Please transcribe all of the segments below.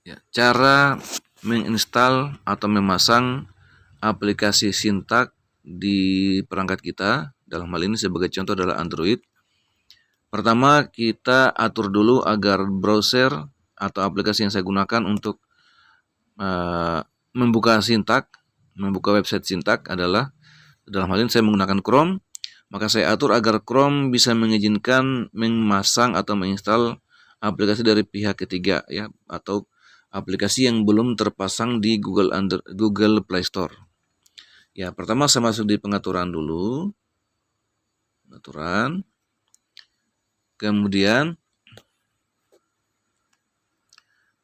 Ya, cara menginstal atau memasang aplikasi Syntax di perangkat kita, dalam hal ini sebagai contoh adalah Android. Pertama, kita atur dulu agar browser atau aplikasi yang saya gunakan untuk membuka Syntax, membuka website Syntax adalah, dalam hal ini saya menggunakan Chrome, maka saya atur agar Chrome bisa mengizinkan memasang atau menginstal aplikasi dari pihak ketiga ya, atau aplikasi yang belum terpasang di Google Play Store. Ya, pertama saya masuk di pengaturan dulu. Pengaturan. Kemudian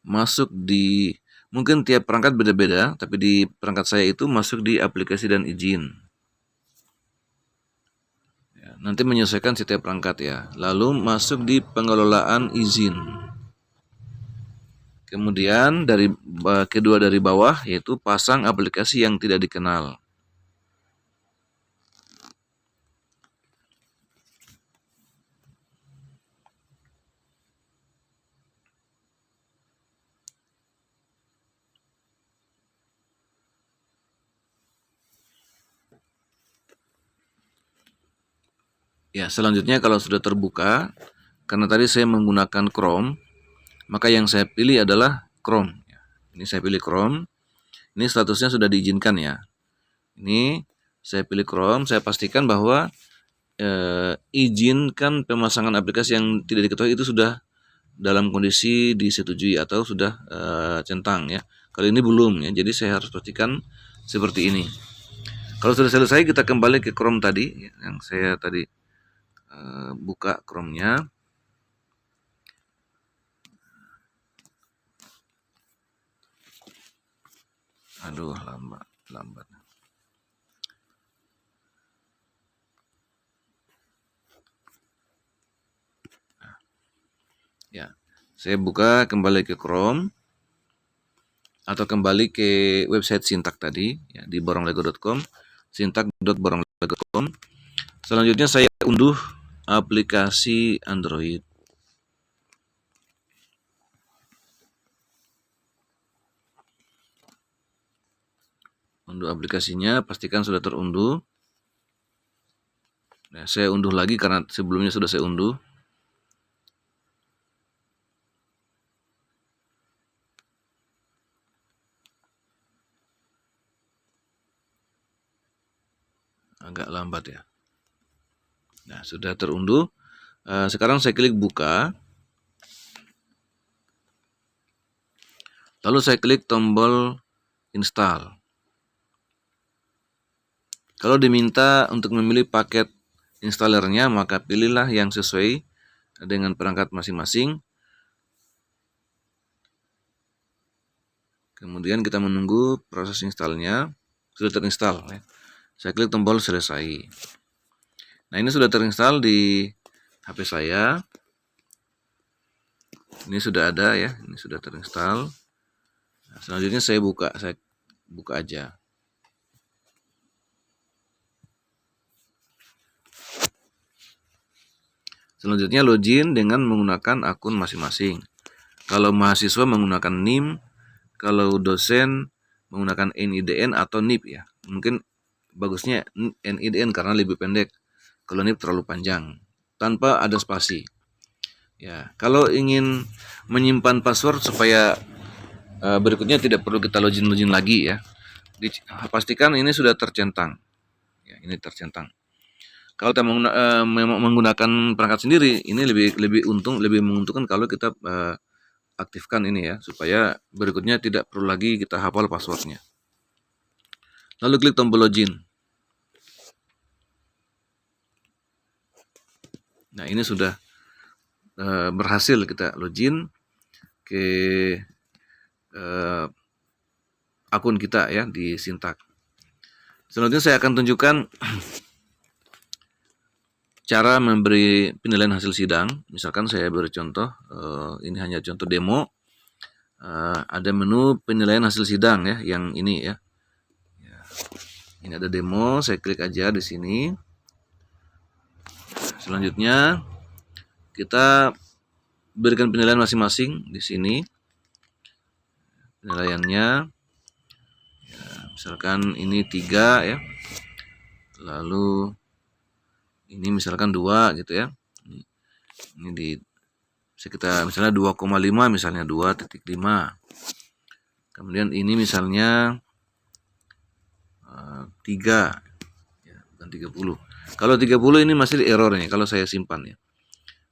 masuk di, mungkin tiap perangkat beda-beda, tapi di perangkat saya itu masuk di aplikasi dan izin. Ya, nanti menyesuaikan setiap perangkat ya. Lalu masuk di pengelolaan izin. Kemudian kedua dari bawah yaitu pasang aplikasi yang tidak dikenal. Ya, selanjutnya kalau sudah terbuka, karena tadi saya menggunakan Chrome, maka yang saya pilih adalah Chrome. Ini saya pilih Chrome. Ini statusnya sudah diizinkan ya. Ini saya pilih Chrome, saya pastikan bahwa izinkan pemasangan aplikasi yang tidak diketahui itu sudah dalam kondisi disetujui atau sudah centang ya. Kali ini belum ya, jadi saya harus pastikan seperti ini. Kalau sudah selesai, kita kembali ke Chrome tadi ya, yang saya tadi buka Chrome-nya. Aduh, lambat. Ya, saya buka kembali ke Chrome atau kembali ke website Syntax tadi ya, di boronglego.com, syntax.boronglego.com. Selanjutnya saya unduh aplikasi Android. Unduh aplikasinya, pastikan sudah terunduh. Nah, saya unduh lagi karena sebelumnya sudah saya unduh. Agak lambat ya. Nah, sudah terunduh. Sekarang saya klik buka. Lalu saya klik tombol install. Kalau diminta untuk memilih paket installernya, maka pilihlah yang sesuai dengan perangkat masing-masing. Kemudian kita menunggu proses installnya. Sudah terinstall ya. Saya klik tombol selesai. Nah, ini sudah terinstall di HP saya. Ini sudah ada ya, ini sudah terinstall. Nah, selanjutnya saya buka aja. Selanjutnya login dengan menggunakan akun masing-masing. Kalau mahasiswa menggunakan NIM, kalau dosen menggunakan NIDN atau NIP ya. Mungkin bagusnya NIDN karena lebih pendek. Kalau NIP terlalu panjang, tanpa ada spasi. Ya, kalau ingin menyimpan password supaya berikutnya tidak perlu kita login lagi ya. Pastikan ini sudah tercentang. Ya, ini tercentang. Kalau kita menggunakan perangkat sendiri, ini lebih menguntungkan kalau kita aktifkan ini ya, supaya berikutnya tidak perlu lagi kita hafal passwordnya. Lalu klik tombol login. Nah, ini sudah berhasil kita login ke akun kita ya di Syntax. Selanjutnya saya akan tunjukkan cara memberi penilaian hasil sidang. Misalkan saya beri contoh, ini hanya contoh demo. Ada menu penilaian hasil sidang ya, yang ini ya. Ini ada demo, saya klik aja di sini. Selanjutnya kita berikan penilaian masing-masing di sini. penilaiannya. Ya, misalkan ini 3 ya. Lalu ini misalkan 2 gitu ya. Ini di sekitar misalnya 2,5 misalnya 2,5. Kemudian ini misalnya 3 ya, bukan 30. Kalau 30 ini masih error nih kalau saya simpan ya.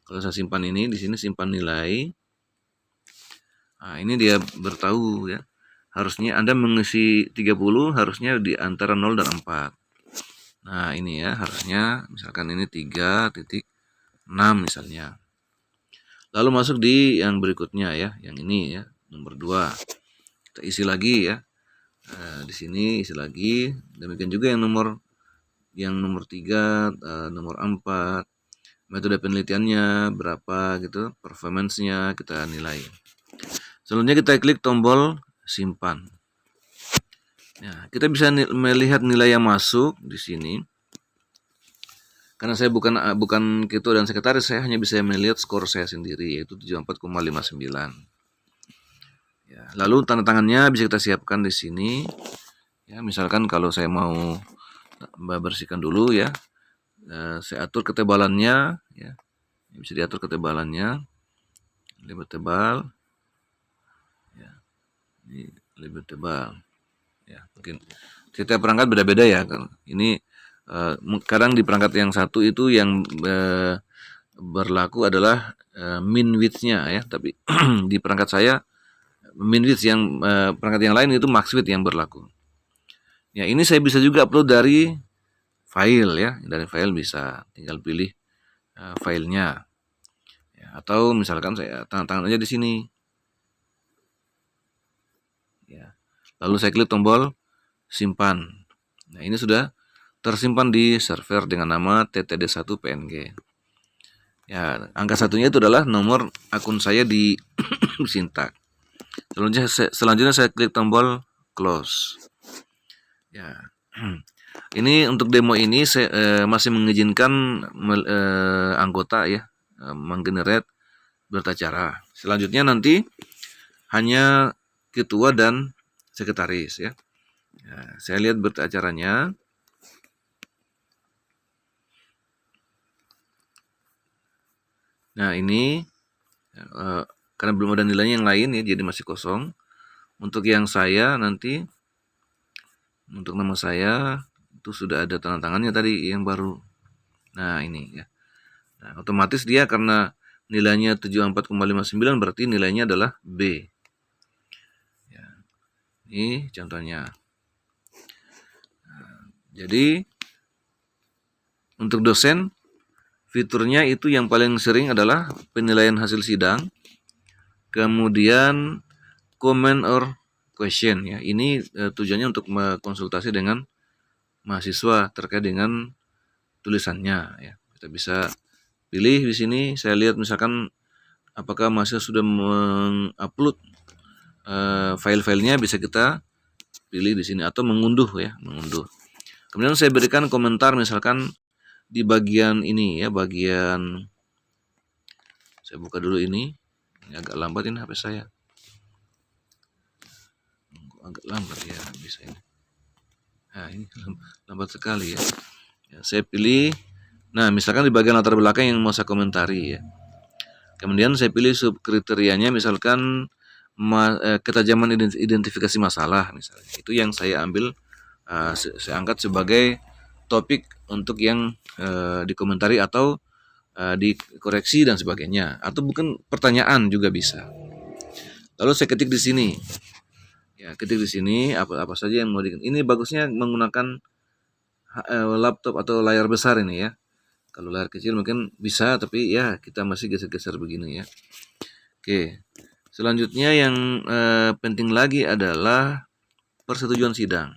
Kalau saya simpan ini di sini simpan nilai. Nah, ini dia bertahu ya. Harusnya Anda mengisi 30 harusnya di antara 0 dan 4. Nah, ini ya harusnya misalkan ini 3,6 misalnya. Lalu masuk di yang berikutnya ya, yang ini ya, nomor 2. Kita isi lagi ya. Di sini isi lagi. Demikian juga yang nomor 3, nomor 4. Metode penelitiannya berapa gitu, performance-nya kita nilai. Selanjutnya kita klik tombol simpan. Nah, kita bisa melihat nilai yang masuk di sini. Karena saya bukan ketua dan sekretaris, saya hanya bisa melihat skor saya sendiri yaitu 74,59. Ya, lalu tanda tangannya bisa kita siapkan di sini. Ya, misalkan kalau saya mau bersihkan dulu ya. Saya atur ketebalannya ya. Bisa diatur ketebalannya. Lebih tebal. Ya. Ini lebih tebal. Ya, mungkin setiap perangkat beda-beda ya. Ini kadang di perangkat yang satu itu yang berlaku adalah min width-nya ya, tapi di perangkat saya min width yang perangkat yang lain itu max width yang berlaku. Ya, ini saya bisa juga upload dari file ya, dari file bisa tinggal pilih filenya. Ya, atau misalkan saya tanda tangan aja di sini. Ya. Lalu saya klik tombol simpan. Nah, ini sudah tersimpan di server dengan nama ttd1png. Ya, angka satunya itu adalah nomor akun saya di Sintak. Selanjutnya saya klik tombol close. Ya. Ini untuk demo ini saya masih mengizinkan anggota ya menggenerate berita acara. Selanjutnya nanti hanya ketua dan sekretaris ya. Ya, saya lihat berita acaranya. Nah, ini karena belum ada nilainya yang lain ya, jadi masih kosong. Untuk yang saya nanti, untuk nama saya itu sudah ada tanda tangannya tadi yang baru. Nah, ini ya. Nah, otomatis dia karena nilainya 74,59 berarti nilainya adalah B. Ya, ini contohnya. Nah, jadi untuk dosen fiturnya itu yang paling sering adalah penilaian hasil sidang, kemudian comment or question ya. Ini tujuannya untuk konsultasi dengan mahasiswa terkait dengan tulisannya ya. Kita bisa pilih di sini. Saya lihat misalkan apakah mahasiswa sudah mengupload file-filenya, bisa kita pilih di sini atau mengunduh ya, mengunduh. Kemudian saya berikan komentar misalkan di bagian ini ya, bagian saya buka dulu ini agak lambat ini HP saya. Agak lambat ya bisa ini. Nah, ini lambat sekali ya. Ya, saya pilih. Nah, misalkan di bagian latar belakang yang mau saya komentari ya. Kemudian saya pilih sub kriterianya misalkan ketajaman identifikasi masalah misalnya. Itu yang saya ambil saya angkat sebagai topik untuk yang dikomentari atau dikoreksi dan sebagainya, atau bukan pertanyaan juga bisa. Lalu saya ketik di sini. Ya, ketik di sini apa saja yang mau ini bagusnya menggunakan laptop atau layar besar ini ya. Kalau layar kecil mungkin bisa, tapi ya kita masih geser-geser begini ya. Oke. Selanjutnya yang penting lagi adalah persetujuan sidang.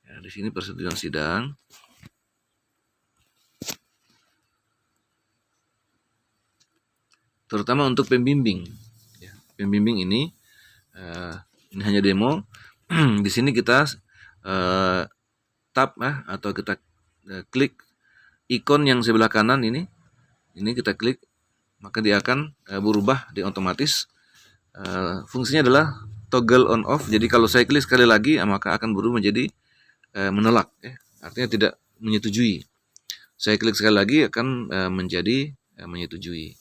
Ya, di sini persetujuan sidang. Terutama untuk pembimbing. Ya, pembimbing ini hanya demo. Di sini kita tap atau kita klik ikon yang sebelah kanan ini kita klik, maka dia akan berubah di otomatis. Fungsinya adalah toggle on off. Jadi kalau saya klik sekali lagi, maka akan berubah menjadi menolak, ya. Artinya tidak menyetujui. Saya klik sekali lagi akan menjadi menyetujui.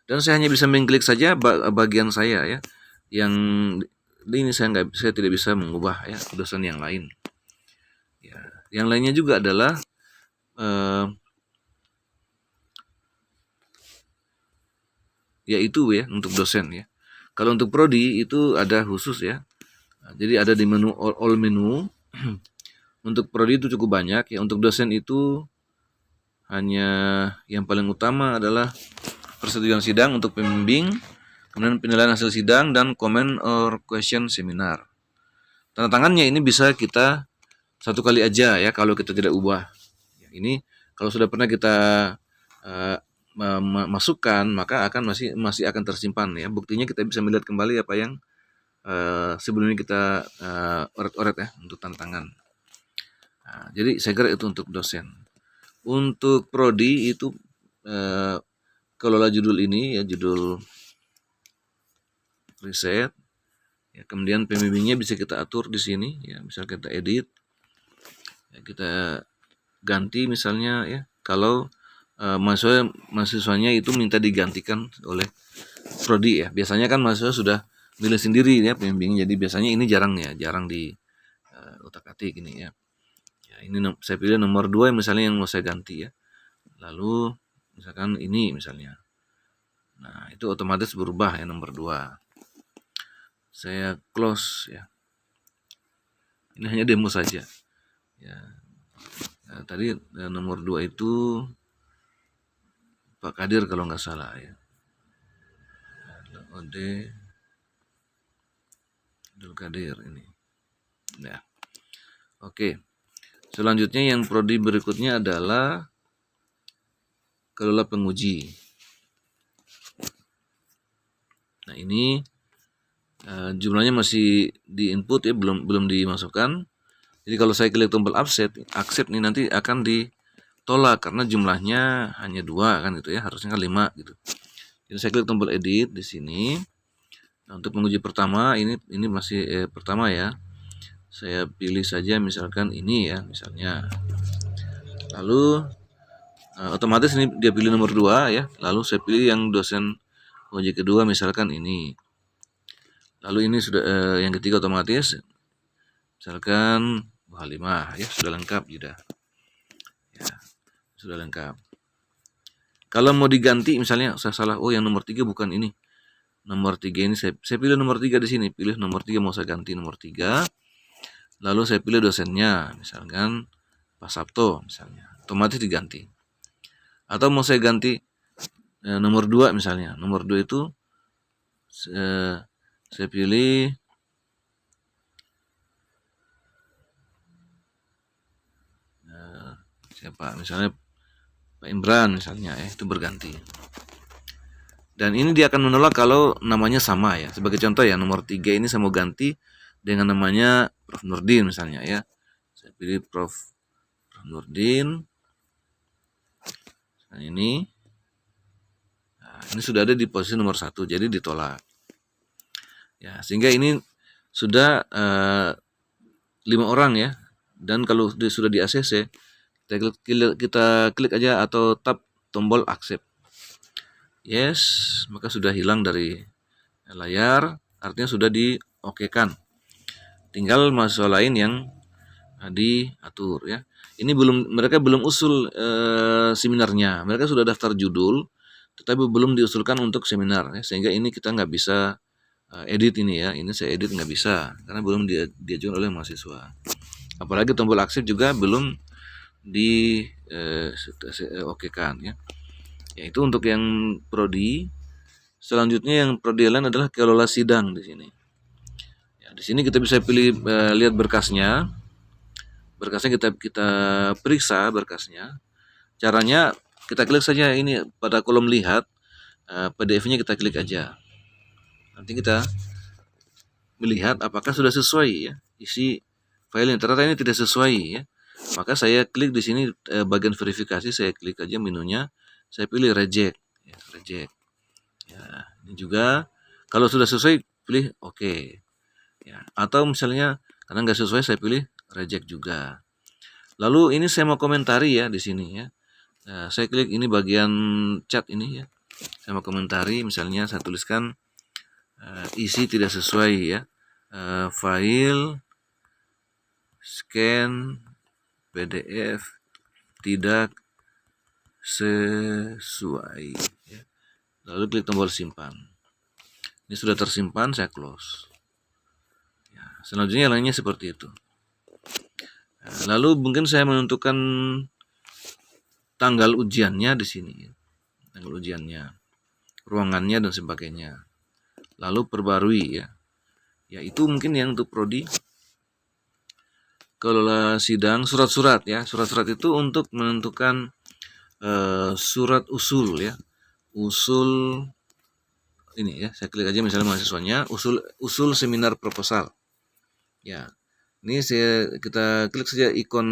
Dan saya hanya bisa mengklik saja bagian saya, ya. Yang ini saya tidak bisa mengubah, ya, dosen yang lain. Ya, yang lainnya juga adalah yaitu ya untuk dosen, ya. Kalau untuk prodi itu ada khusus, ya. Jadi ada di menu all menu. Untuk prodi itu cukup banyak, ya. Untuk dosen itu hanya yang paling utama adalah persetujuan sidang untuk pembimbing, kemudian penilaian hasil sidang, dan comment or question seminar. Tanda tangannya ini bisa kita satu kali aja, ya, kalau kita tidak ubah. Ini kalau sudah pernah kita masukkan, maka masih akan tersimpan, ya. Buktinya kita bisa melihat kembali apa yang sebelumnya kita oret-oret, ya, untuk tantangan. Nah, jadi saya kira itu untuk dosen. Untuk prodi itu kelola judul ini, ya, judul riset, ya, kemudian pembimbingnya bisa kita atur di sini, ya, misal kita edit, ya, kita ganti misalnya, ya, kalau mahasiswanya itu minta digantikan oleh prodi, ya. Biasanya kan mahasiswa sudah milih sendiri, ya, pembimbingnya, jadi biasanya ini jarang di utak-atik ini, ya. Ya, ini saya pilih nomor 2 misalnya yang mau saya ganti, ya. Lalu misalkan ini misalnya. Nah, itu otomatis berubah, ya, nomor 2. Saya close, ya. Ini hanya demo saja, ya. Nah, tadi nomor 2 itu Pak Kadir kalau nggak salah, ya. Ode Abdul Kadir ini. Ya. Oke. Selanjutnya yang prodi berikutnya adalah kelola penguji. Nah, ini jumlahnya masih di input, ya, belum dimasukkan. Jadi kalau saya klik tombol accept nih nanti akan ditolak karena jumlahnya hanya 2 kan, gitu, ya. Harusnya kan 5 gitu. Jadi saya klik tombol edit di sini. Nah, untuk penguji pertama ini masih pertama, ya. Saya pilih saja misalkan ini, ya, misalnya. Lalu otomatis ini dia pilih nomor 2, ya. Lalu saya pilih yang dosen penguji kedua misalkan ini. Lalu ini sudah yang ketiga otomatis misalkan Halimah, ya, sudah lengkap sudah. Ya, sudah lengkap. Kalau mau diganti misalnya saya salah, yang nomor 3 bukan ini. Nomor 3 ini saya pilih nomor 3 di sini, pilih nomor 3 mau saya ganti nomor 3. Lalu saya pilih dosennya, misalkan Pak Sabto misalnya. Otomatis diganti. Atau mau saya ganti nomor 2 misalnya. Nomor 2 itu saya pilih siapa? Misalnya Pak Imran misalnya, itu berganti. Dan ini dia akan menolak kalau namanya sama, ya. Sebagai contoh, ya, nomor 3 ini saya mau ganti dengan namanya Prof Nurdin misalnya, ya. Saya pilih Prof Nurdin. Nah, ini sudah ada di posisi nomor 1, jadi ditolak. Ya, sehingga ini sudah 5 orang, ya. Dan kalau sudah di ACC, kita klik aja atau tap tombol accept. Yes, maka sudah hilang dari layar, artinya sudah di-okekan. Tinggal mahasiswa lain yang diatur, ya. Ini mereka belum usul seminarnya. Mereka sudah daftar judul, tetapi belum diusulkan untuk seminar, ya. Sehingga ini kita nggak bisa edit ini, ya. Ini saya edit nggak bisa karena belum diajukan oleh mahasiswa. Apalagi tombol accept juga belum okekan, ya. Ya, itu untuk yang prodi. Selanjutnya yang prodi lain adalah kelola sidang di sini. Ya, di sini kita bisa pilih lihat berkasnya. Berkasnya kita periksa berkasnya. Caranya kita klik saja ini pada kolom lihat, PDF-nya kita klik aja. Nanti kita melihat apakah sudah sesuai, ya, isi file. Ternyata ini tidak sesuai, ya. Maka saya klik di sini bagian verifikasi, saya klik aja menunya, saya pilih reject, ya, reject. Ya, ini juga kalau sudah sesuai pilih oke. Ya, atau misalnya karena nggak sesuai saya pilih reject juga. Lalu ini saya mau komentari ya di sini ya. Nah, saya klik ini bagian chat ini ya. Saya mau komentari, misalnya saya tuliskan isi tidak sesuai ya. File scan PDF tidak sesuai ya. Lalu klik tombol simpan. Ini sudah tersimpan, saya close ya. Selanjutnya lainnya seperti itu. Nah, lalu mungkin saya menentukan tanggal ujiannya di sini ya. Tanggal ujiannya, ruangannya dan sebagainya. Lalu perbarui ya. Ya itu mungkin yang untuk prodi. Kelola sidang, surat-surat ya. Surat-surat itu untuk menentukan surat usul ya. Usul ini ya, saya klik aja misalnya mahasiswanya, usul seminar proposal. Ya. Ini kita klik saja ikon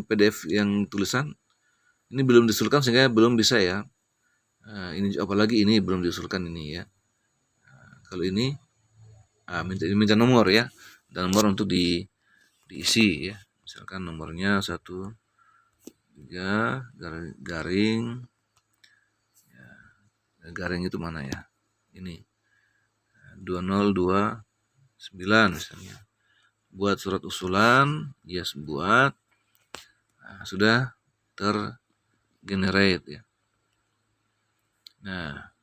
PDF yang tulisan. Ini belum diusulkan sehingga belum bisa ya. Ini apalagi ini belum diusulkan ini ya. Kalau ini minta nomor ya, dan nomor untuk diisi ya. Misalkan nomornya 13 garing ya, garing itu mana ya? Ini 2029 misalnya. Buat surat usulan, yes buat. Nah, sudah tergenerate ya. Nah,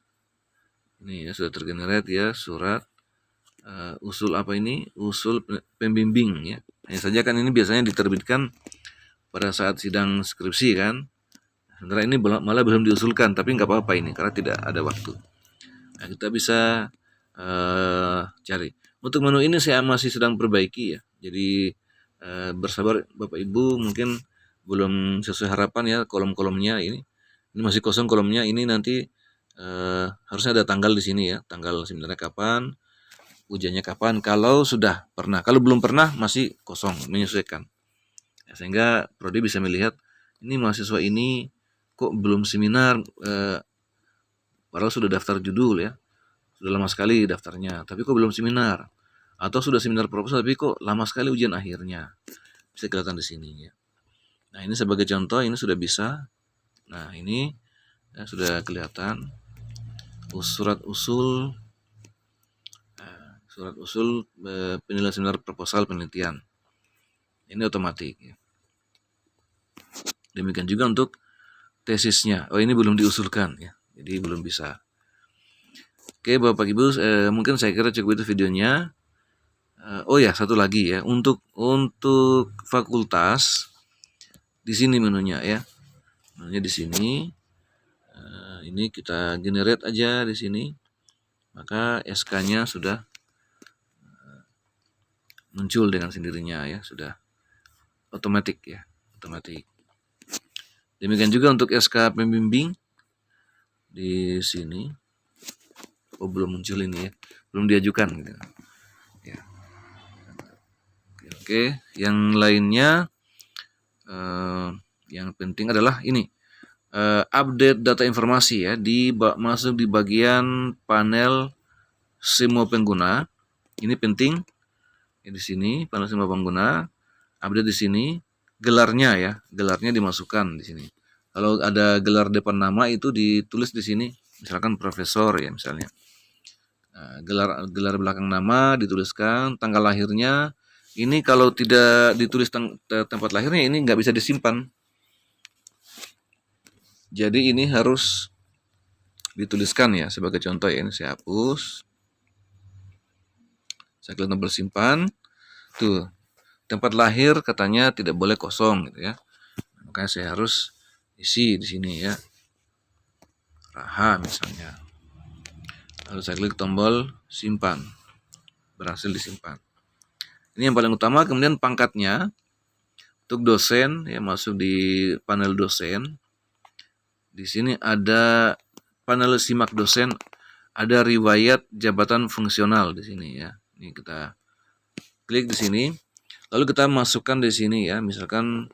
ini ya sudah tergenerate ya surat usul apa ini? Usul pembimbing ya. Hanya saja kan ini biasanya diterbitkan pada saat sidang skripsi kan. Sementara ini malah belum diusulkan, tapi nggak apa-apa ini karena tidak ada waktu. Nah, kita bisa cari. Untuk menu ini saya masih sedang perbaiki ya. Jadi bersabar Bapak Ibu, mungkin belum sesuai harapan ya kolom-kolomnya ini. Ini masih kosong kolomnya. Ini nanti harusnya ada tanggal di sini ya. Tanggal sebenarnya kapan, ujiannya kapan. Kalau sudah pernah, kalau belum pernah masih kosong, menyesuaikan. Ya, sehingga prodi bisa melihat ini mahasiswa ini kok belum seminar, padahal sudah daftar judul ya, sudah lama sekali daftarnya, tapi kok belum seminar, atau sudah seminar proposal tapi kok lama sekali ujian akhirnya, bisa kelihatan di sini ya. Nah ini sebagai contoh, ini sudah bisa. Nah ini ya, sudah kelihatan surat usul penilaian seminar proposal penelitian, ini otomatis ya. Demikian juga untuk tesisnya. Oh ini belum diusulkan ya, jadi belum bisa. Oke Bapak Ibu, mungkin saya kira cukup itu videonya. Oh ya satu lagi ya, untuk fakultas di sini menunya ya, menunya di sini. Ini kita generate aja di sini, maka SK-nya sudah muncul dengan sendirinya ya, sudah otomatis ya, otomatis. Demikian juga untuk SK pembimbing di sini. Oh belum muncul ini ya, belum diajukan gitu. Ya. Oke, yang lainnya yang penting adalah ini update data informasi ya, masuk di bagian panel semua pengguna. Ini penting ya, di sini panel semua pengguna, update di sini, gelarnya ya, gelarnya dimasukkan di sini. Kalau ada gelar depan nama itu ditulis di sini, misalkan profesor ya misalnya. Gelar belakang nama dituliskan, tanggal lahirnya. Ini kalau tidak ditulis tempat lahirnya ini nggak bisa disimpan. Jadi ini harus dituliskan ya, sebagai contoh ya, ini saya hapus. Saya klik tombol simpan. Tuh, tempat lahir katanya tidak boleh kosong gitu ya. Makanya saya harus isi di sini ya. Raha misalnya. Lalu saya klik tombol simpan. Berhasil disimpan. Ini yang paling utama. Kemudian pangkatnya untuk dosen ya, masuk di panel dosen. Di sini ada panel simak dosen, ada riwayat jabatan fungsional di sini ya. Ini kita klik di sini. Lalu kita masukkan di sini ya, misalkan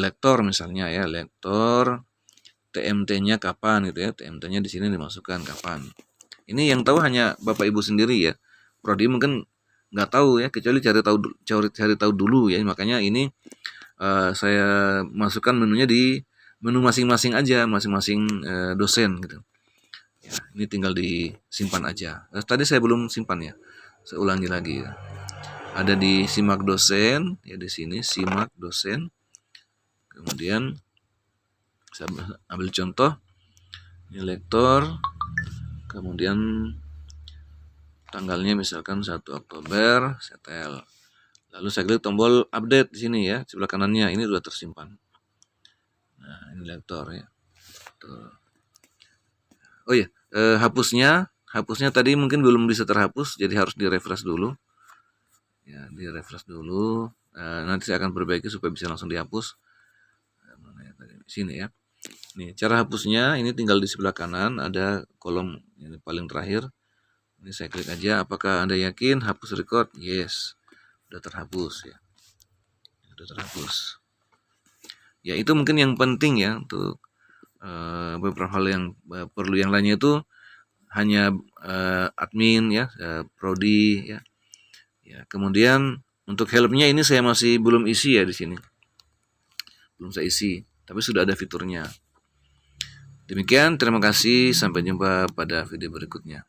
lektor misalnya ya, lektor TMT-nya kapan gitu ya. TMT-nya di sini dimasukkan kapan. Ini yang tahu hanya Bapak Ibu sendiri ya. Prodi mungkin nggak tahu ya, kecuali cari tahu dulu ya. Makanya ini saya masukkan menunya di menu masing-masing aja, masing-masing dosen gitu. Ya, ini tinggal disimpan aja. Tadi saya belum simpan ya. Saya ulangi lagi ya. Ada di simak dosen, ya di sini simak dosen. Kemudian saya ambil contoh, ini lektor, kemudian tanggalnya misalkan 1 Oktober, setel. Lalu saya klik tombol update di sini ya, sebelah kanannya ini sudah tersimpan. Nah, ini lektor ya. Tuh. Oh iya, hapusnya tadi mungkin belum bisa terhapus, jadi harus di-refresh dulu. Ya, di-refresh dulu. Nanti saya akan perbaiki supaya bisa langsung dihapus. Di sini ya. Nih, cara hapusnya ini tinggal di sebelah kanan ada kolom ini paling terakhir. Ini saya klik aja, apakah Anda yakin hapus record? Yes. Sudah terhapus ya. Sudah terhapus. Ya, itu mungkin yang penting ya untuk beberapa hal yang perlu, yang lainnya itu hanya admin ya, prodi ya. Ya, kemudian untuk helpnya ini saya masih belum isi ya di sini. Belum saya isi, tapi sudah ada fiturnya. Demikian, terima kasih, sampai jumpa pada video berikutnya.